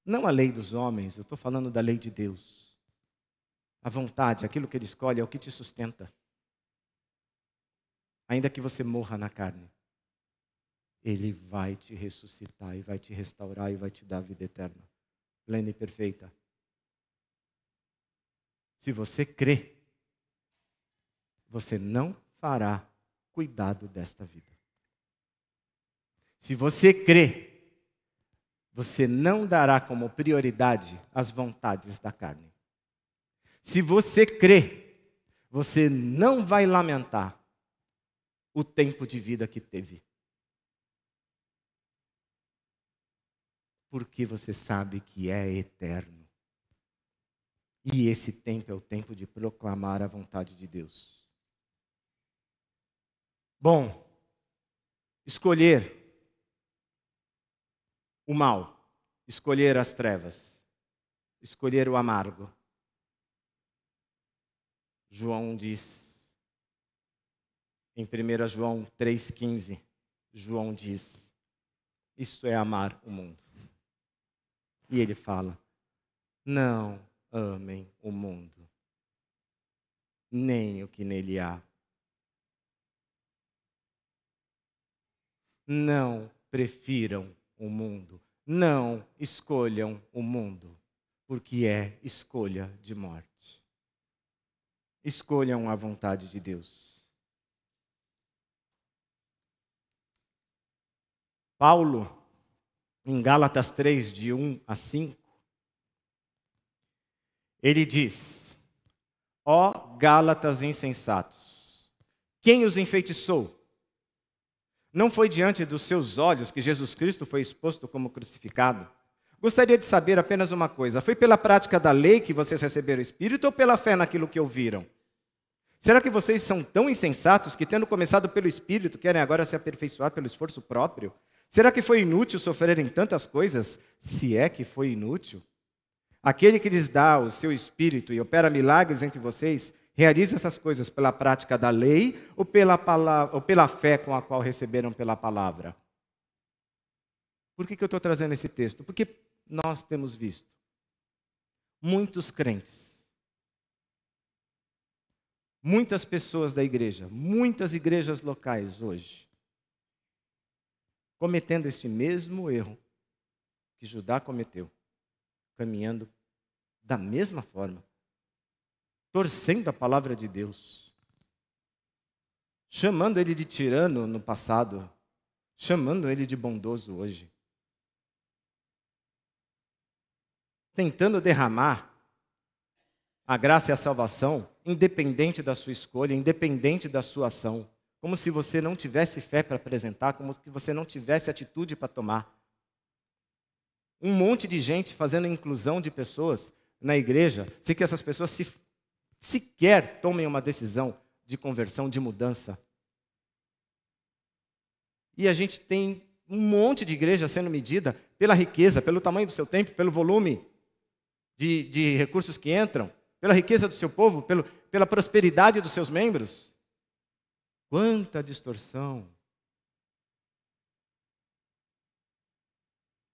Não a lei dos homens, eu estou falando da lei de Deus. A vontade, aquilo que Ele escolhe, é o que te sustenta. Ainda que você morra na carne, Ele vai te ressuscitar e vai te restaurar e vai te dar a vida eterna, plena e perfeita. Se você crê, você não fará cuidado desta vida. Se você crê, você não dará como prioridade as vontades da carne. Se você crê, você não vai lamentar o tempo de vida que teve. Porque você sabe que é eterno. E esse tempo é o tempo de proclamar a vontade de Deus. Bom, escolher o mal, escolher as trevas, escolher o amargo. João diz, em 1 João 3,15, João diz, isto é amar o mundo. E ele fala, não amem o mundo, nem o que nele há. Não prefiram o mundo, não escolham o mundo, porque é escolha de morte. Escolham a vontade de Deus. Paulo, em Gálatas 3, de 1 a 5, Ele diz: ó Gálatas insensatos, quem os enfeitiçou? Não foi diante dos seus olhos que Jesus Cristo foi exposto como crucificado? Gostaria de saber apenas uma coisa: foi pela prática da lei que vocês receberam o Espírito ou pela fé naquilo que ouviram? Será que vocês são tão insensatos que, tendo começado pelo Espírito, querem agora se aperfeiçoar pelo esforço próprio? Será que foi inútil sofrerem tantas coisas? Se é que foi inútil. Aquele que lhes dá o seu Espírito e opera milagres entre vocês, realiza essas coisas pela prática da lei ou pela fé com a qual receberam pela palavra? Por que eu estou trazendo esse texto? Porque nós temos visto muitos crentes, muitas pessoas da igreja, muitas igrejas locais hoje, cometendo este mesmo erro que Judá cometeu, caminhando da mesma forma, torcendo a palavra de Deus, chamando ele de tirano no passado, chamando ele de bondoso hoje, tentando derramar a graça e a salvação, independente da sua escolha, independente da sua ação, como se você não tivesse fé para apresentar, como se você não tivesse atitude para tomar. Um monte de gente fazendo inclusão de pessoas na igreja, sem que essas pessoas sequer tomem uma decisão de conversão, de mudança. E a gente tem um monte de igreja sendo medida pela riqueza, pelo tamanho do seu templo, pelo volume de recursos que entram, pela riqueza do seu povo, pela prosperidade dos seus membros. Quanta distorção!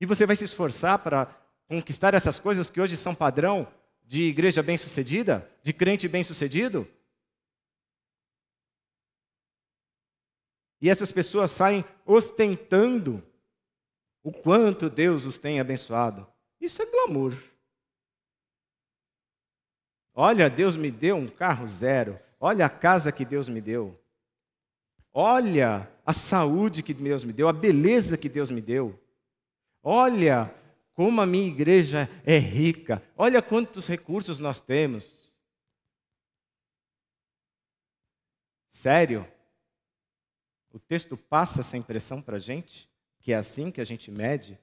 E você vai se esforçar para conquistar essas coisas que hoje são padrão de igreja bem-sucedida, de crente bem-sucedido? E essas pessoas saem ostentando o quanto Deus os tem abençoado. Isso é glamour. Olha, Deus me deu um carro zero. Olha a casa que Deus me deu. Olha a saúde que Deus me deu, a beleza que Deus me deu. Olha como a minha igreja é rica. Olha quantos recursos nós temos. Sério? O texto passa essa impressão para a gente? Que é assim que a gente mede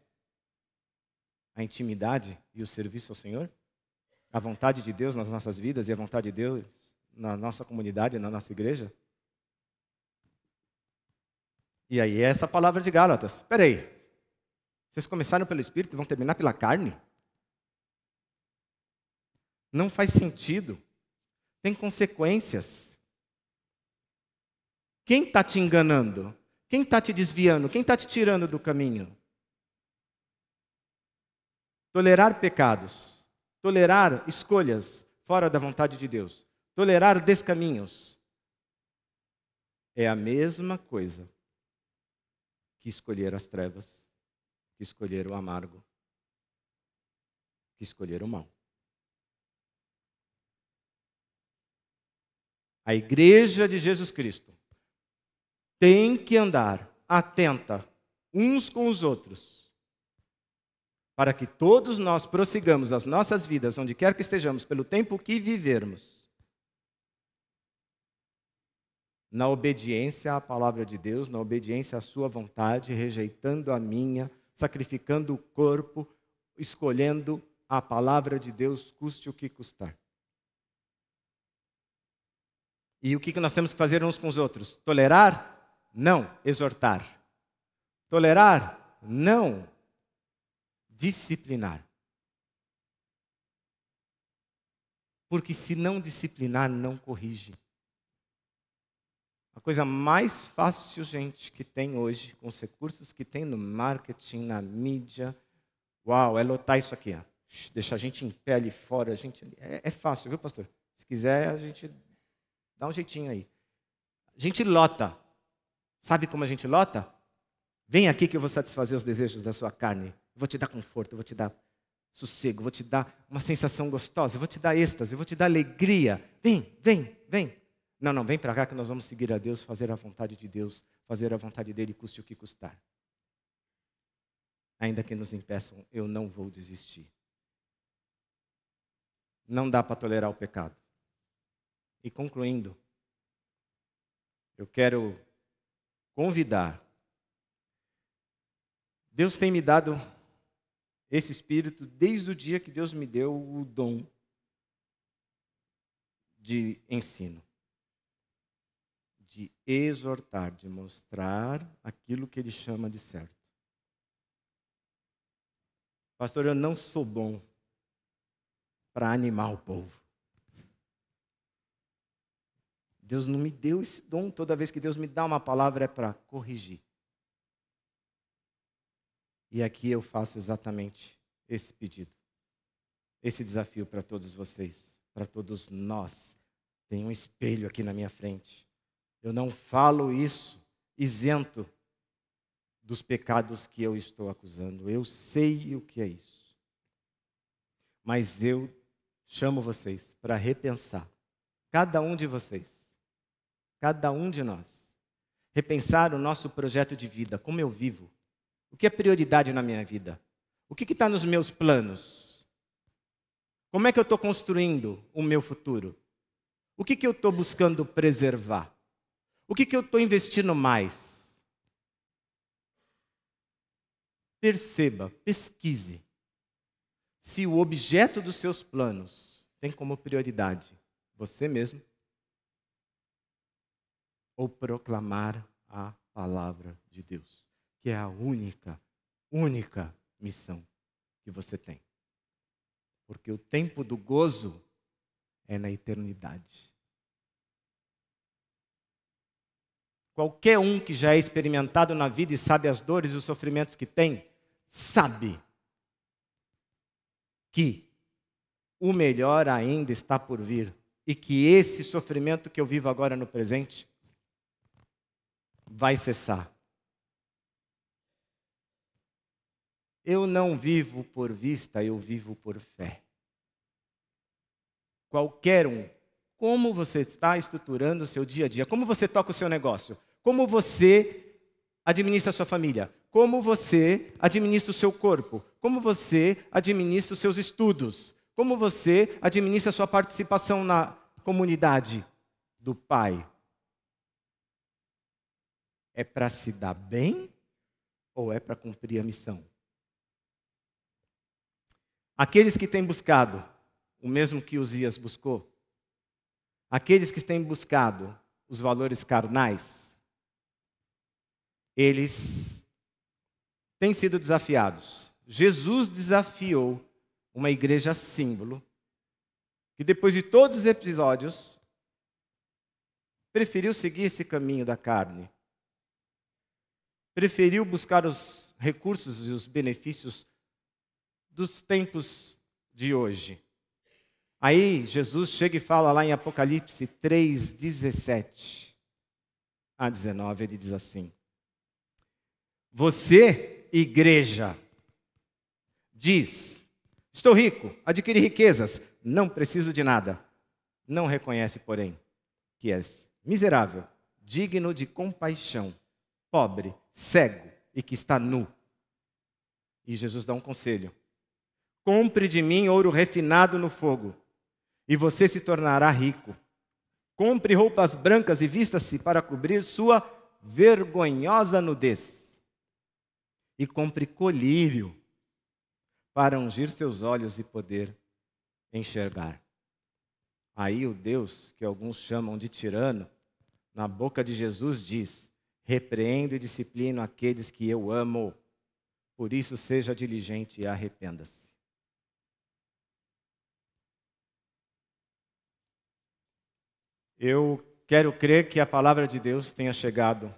a intimidade e o serviço ao Senhor? A vontade de Deus nas nossas vidas e a vontade de Deus na nossa comunidade, na nossa igreja? E aí, essa palavra de Gálatas. Espera aí. Vocês começaram pelo Espírito e vão terminar pela carne? Não faz sentido. Tem consequências. Quem está te enganando? Quem está te desviando? Quem está te tirando do caminho? Tolerar pecados. Tolerar escolhas fora da vontade de Deus. Tolerar descaminhos. É a mesma coisa que escolher as trevas, que escolher o amargo, que escolher o mal. A igreja de Jesus Cristo tem que andar atenta uns com os outros, para que todos nós prossigamos as nossas vidas, onde quer que estejamos, pelo tempo que vivermos, na obediência à palavra de Deus, na obediência à sua vontade, rejeitando a minha, sacrificando o corpo, escolhendo a palavra de Deus, custe o que custar. E o que nós temos que fazer uns com os outros? Tolerar? Não. Exortar. Tolerar? Não. Disciplinar. Porque se não disciplinar, não corrige. A coisa mais fácil, gente, que tem hoje, com os recursos que tem no marketing, na mídia, uau, é lotar isso aqui. Ó. Deixar a gente em pé ali fora. É fácil, viu, pastor? Se quiser, a gente dá um jeitinho aí. A gente lota. Sabe como a gente lota? Vem aqui que eu vou satisfazer os desejos da sua carne. Vou te dar conforto, vou te dar sossego, vou te dar uma sensação gostosa, vou te dar êxtase, vou te dar alegria. Vem. Não, vem para cá que nós vamos seguir a Deus, fazer a vontade de Deus, fazer a vontade dele, custe o que custar. Ainda que nos impeçam, eu não vou desistir. não dá para tolerar o pecado. E concluindo, eu quero convidar. Deus tem me dado esse espírito desde o dia que Deus me deu o dom de ensino, de exortar, de mostrar aquilo que Ele chama de certo. Pastor, eu não sou bom para animar o povo. Deus não me deu esse dom. Toda vez que Deus me dá uma palavra é para corrigir. E aqui eu faço exatamente esse pedido, esse desafio para todos vocês, para todos nós. Tem um espelho aqui na minha frente. Eu não falo isso isento dos pecados que eu estou acusando. Eu sei o que é isso. Mas eu chamo vocês para repensar, cada um de vocês, cada um de nós, repensar o nosso projeto de vida, como eu vivo. O que é prioridade na minha vida? O que está nos meus planos? Como é que eu estou construindo o meu futuro? O que eu estou buscando preservar? O que eu estou investindo mais? Perceba, pesquise se o objeto dos seus planos tem como prioridade você mesmo ou proclamar a palavra de Deus, que é a única missão que você tem. Porque o tempo do gozo é na eternidade. Qualquer um que já é experimentado na vida e sabe as dores e os sofrimentos que tem, sabe que o melhor ainda está por vir e que esse sofrimento que eu vivo agora no presente vai cessar. Eu não vivo por vista, eu vivo por fé. Qualquer um, como você está estruturando o seu dia a dia, como você toca o seu negócio, como você administra a sua família, como você administra o seu corpo, como você administra os seus estudos, como você administra a sua participação na comunidade do Pai. É para se dar bem ou é para cumprir a missão? Aqueles que têm buscado o mesmo que Uzias buscou, aqueles que têm buscado os valores carnais, eles têm sido desafiados. Jesus desafiou uma igreja símbolo, que depois de todos os episódios, preferiu seguir esse caminho da carne. Preferiu buscar os recursos e os benefícios dos tempos de hoje. Aí Jesus chega e fala lá em Apocalipse 3, 17 a 19, ele diz assim: você, igreja, diz, estou rico, adquiri riquezas, não preciso de nada. Não reconhece, porém, que és miserável, digno de compaixão, pobre, cego e que está nu. E Jesus dá um conselho: compre de mim ouro refinado no fogo, e você se tornará rico. Compre roupas brancas e vista-se para cobrir sua vergonhosa nudez. E compre colírio para ungir seus olhos e poder enxergar. Aí o Deus, que alguns chamam de tirano, na boca de Jesus diz: repreendo e disciplino aqueles que eu amo. Por isso seja diligente e arrependa-se. Eu quero crer que a palavra de Deus tenha chegado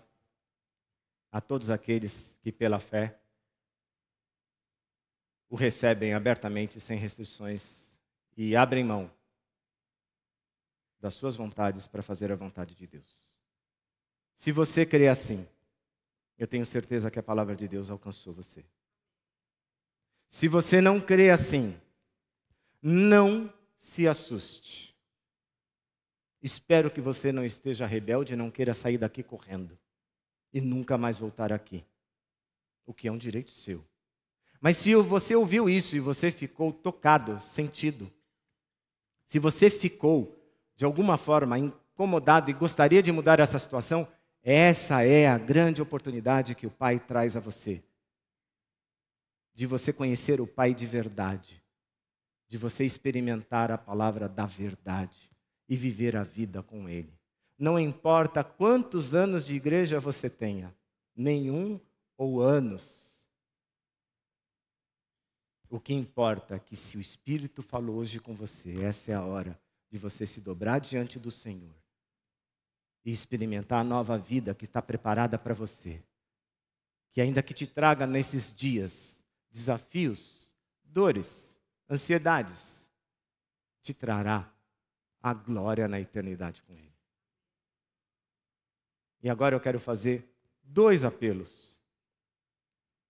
a todos aqueles que pela fé o recebem abertamente, sem restrições, e abrem mão das suas vontades para fazer a vontade de Deus. Se você crê assim, eu tenho certeza que a palavra de Deus alcançou você. Se você não crê assim, não se assuste. Espero que você não esteja rebelde e não queira sair daqui correndo e nunca mais voltar aqui, o que é um direito seu. Mas se você ouviu isso e você ficou tocado, sentido, Se você ficou, de alguma forma, incomodado e gostaria de mudar essa situação, essa é a grande oportunidade que o Pai traz a você. De você conhecer o Pai de verdade. De você experimentar a palavra da verdade e viver a vida com Ele. Não importa quantos anos de igreja você tenha, nenhum ou anos. O que importa é que se o Espírito falou hoje com você, essa é a hora de você se dobrar diante do Senhor e experimentar a nova vida que está preparada para você. Que ainda que te traga nesses dias desafios, dores, ansiedades, te trará a glória na eternidade com Ele. E agora eu quero fazer 2 apelos.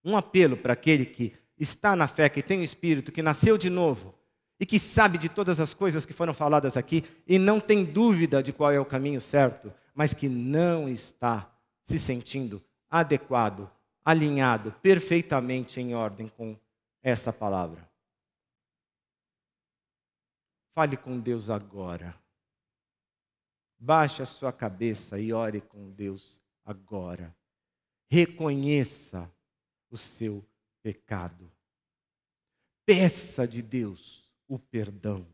Um apelo para aquele que está na fé, que tem o Espírito, que nasceu de novo e que sabe de todas as coisas que foram faladas aqui e não tem dúvida de qual é o caminho certo, mas que não está se sentindo adequado, alinhado, perfeitamente em ordem com essa palavra. Fale com Deus agora. Baixe a sua cabeça e ore com Deus agora. Reconheça o seu pecado. Peça de Deus o perdão,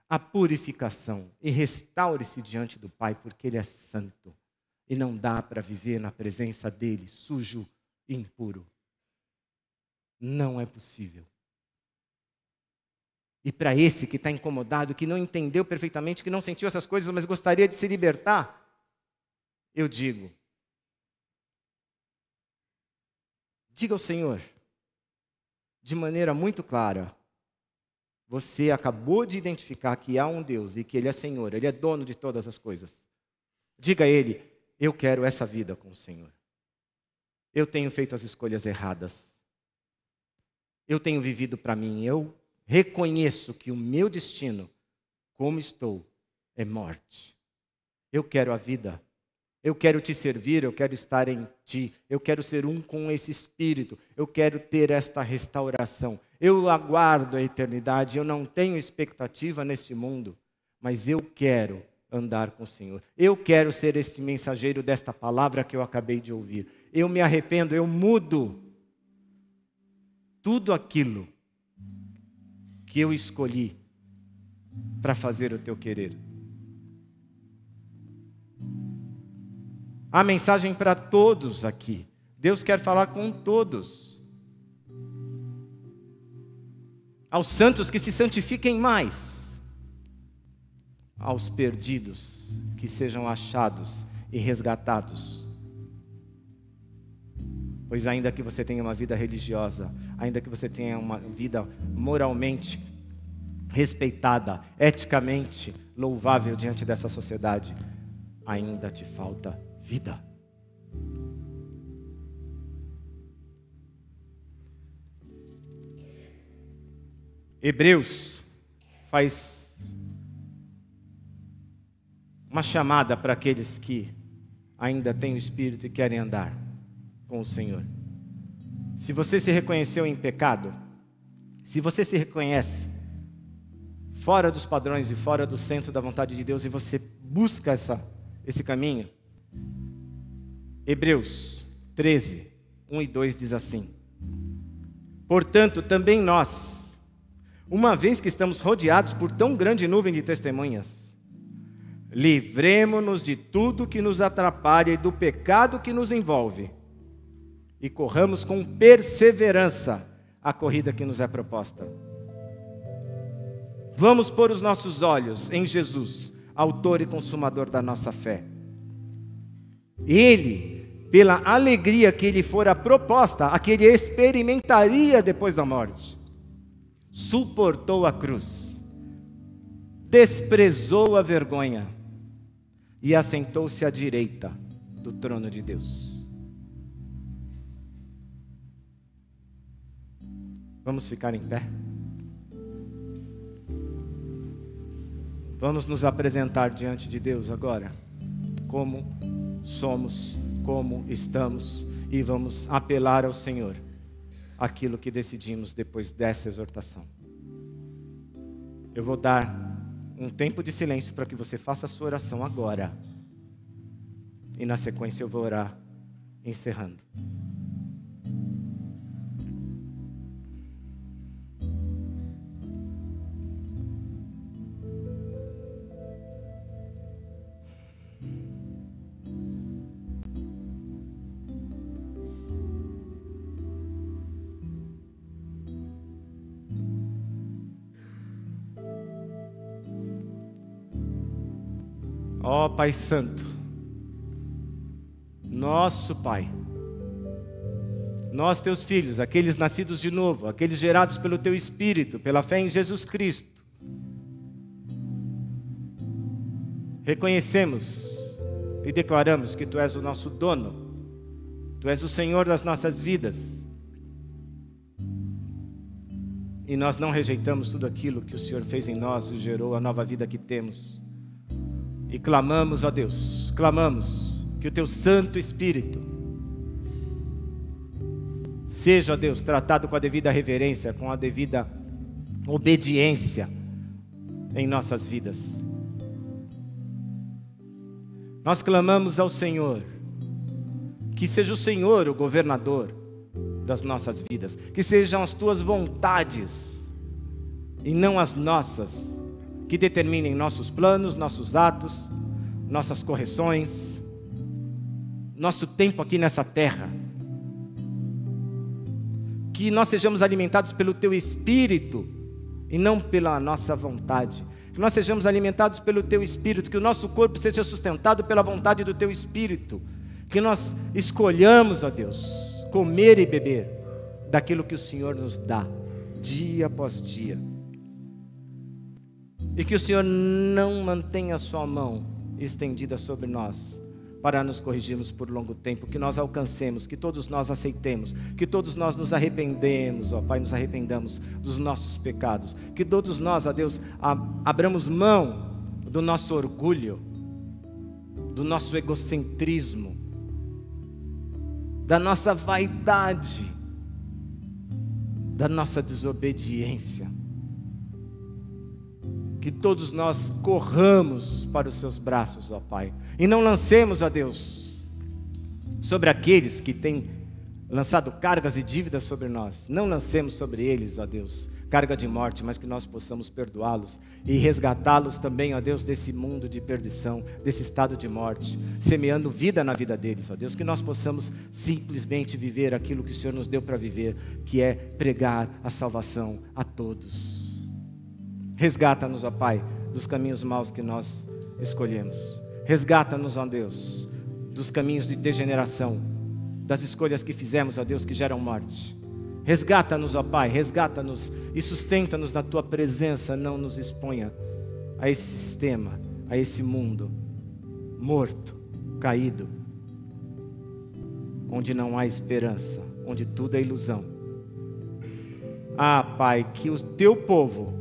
a purificação e restaure-se diante do Pai, porque Ele é santo e não dá para viver na presença dEle sujo e impuro. Não é possível. E para esse que está incomodado, que não entendeu perfeitamente, que não sentiu essas coisas, mas gostaria de se libertar, eu digo, diga ao Senhor, de maneira muito clara, você acabou de identificar que há um Deus e que Ele é Senhor, Ele é dono de todas as coisas. Diga a Ele, eu quero essa vida com o Senhor. Eu tenho feito as escolhas erradas. Eu tenho vivido para mim, eu reconheço que o meu destino, como estou, é morte. Eu quero a vida. Eu quero te servir, eu quero estar em ti. Eu quero ser um com esse Espírito. Eu quero ter esta restauração. Eu aguardo a eternidade. Eu não tenho expectativa neste mundo, mas eu quero andar com o Senhor. Eu quero ser esse mensageiro desta palavra que eu acabei de ouvir. Eu me arrependo, eu mudo tudo aquilo que eu escolhi para fazer o teu querer. A mensagem para todos aqui. Deus quer falar com todos. Aos santos que se santifiquem mais. Aos perdidos que sejam achados e resgatados. Pois ainda que você tenha uma vida religiosa, ainda que você tenha uma vida moralmente respeitada, eticamente louvável diante dessa sociedade, ainda te falta vida. Hebreus faz uma chamada para aqueles que ainda têm o Espírito e querem andar com o Senhor. Se você se reconheceu em pecado, se você se reconhece fora dos padrões e fora do centro da vontade de Deus e você busca esse caminho, Hebreus 13, 1 e 2 diz assim: portanto, também nós, uma vez que estamos rodeados por tão grande nuvem de testemunhas, livremo-nos de tudo que nos atrapalha e do pecado que nos envolve, e corramos com perseverança a corrida que nos é proposta. Vamos pôr os nossos olhos em Jesus, autor e consumador da nossa fé. Ele, pela alegria que lhe fora proposta, a que ele experimentaria depois da morte, suportou a cruz, desprezou a vergonha e assentou-se à direita do trono de Deus. Vamos ficar em pé? Vamos nos apresentar diante de Deus agora, como somos, como estamos, e vamos apelar ao Senhor aquilo que decidimos depois dessa exortação. Eu vou dar um tempo de silêncio para que você faça a sua oração agora. E na sequência eu vou orar, encerrando. Ó Pai Santo, nosso Pai, nós teus filhos, aqueles nascidos de novo, aqueles gerados pelo teu Espírito, pela fé em Jesus Cristo, reconhecemos e declaramos que tu és o nosso dono, tu és o Senhor das nossas vidas, e nós não rejeitamos tudo aquilo que o Senhor fez em nós e gerou a nova vida que temos. E clamamos, ó Deus, clamamos que o teu Santo Espírito seja, ó Deus, tratado com a devida reverência, com a devida obediência em nossas vidas. Nós clamamos ao Senhor, que seja o Senhor o governador das nossas vidas, que sejam as tuas vontades e não as nossas, que determinem nossos planos, nossos atos, nossas correções, nosso tempo aqui nessa terra. Que nós sejamos alimentados pelo Teu Espírito e não pela nossa vontade. Que nós sejamos alimentados pelo Teu Espírito, que o nosso corpo seja sustentado pela vontade do Teu Espírito. Que nós escolhamos, ó Deus, comer e beber daquilo que o Senhor nos dá, dia após dia. E que o Senhor não mantenha a sua mão estendida sobre nós, para nos corrigirmos por longo tempo, que nós alcancemos, que todos nós aceitemos, que todos nós nos arrependemos, ó Pai, nos arrependamos dos nossos pecados, que todos nós, ó Deus, abramos mão do nosso orgulho, do nosso egocentrismo, da nossa vaidade, da nossa desobediência. Que todos nós corramos para os seus braços, ó Pai, e não lancemos, ó Deus, sobre aqueles que têm lançado cargas e dívidas sobre nós, não lancemos sobre eles, ó Deus, carga de morte, mas que nós possamos perdoá-los e resgatá-los também, ó Deus, desse mundo de perdição, desse estado de morte, semeando vida na vida deles, ó Deus, que nós possamos simplesmente viver aquilo que o Senhor nos deu para viver, que é pregar a salvação a todos. Resgata-nos, ó Pai, dos caminhos maus que nós escolhemos. Resgata-nos, ó Deus, dos caminhos de degeneração, das escolhas que fizemos, ó Deus, que geram morte. Resgata-nos, ó Pai, resgata-nos e sustenta-nos na Tua presença. Não nos exponha a esse sistema, a esse mundo morto, caído, onde não há esperança, onde tudo é ilusão. Ah, Pai, que o Teu povo,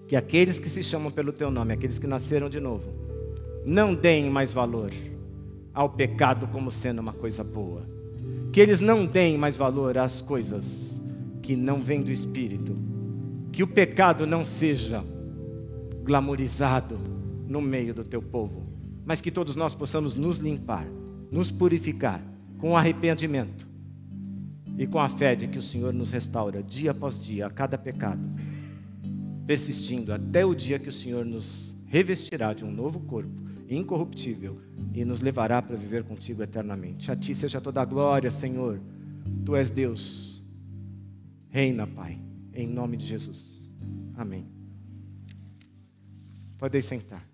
que aqueles que se chamam pelo Teu nome, aqueles que nasceram de novo, não deem mais valor ao pecado como sendo uma coisa boa. Que eles não deem mais valor às coisas que não vêm do Espírito. Que o pecado não seja glamorizado no meio do Teu povo, mas que todos nós possamos nos limpar, nos purificar com arrependimento e com a fé de que o Senhor nos restaura dia após dia a cada pecado, persistindo até o dia que o Senhor nos revestirá de um novo corpo incorruptível e nos levará para viver contigo eternamente. A Ti seja toda a glória, Senhor. Tu és Deus. Reina, Pai, em nome de Jesus. Amém. Podem sentar.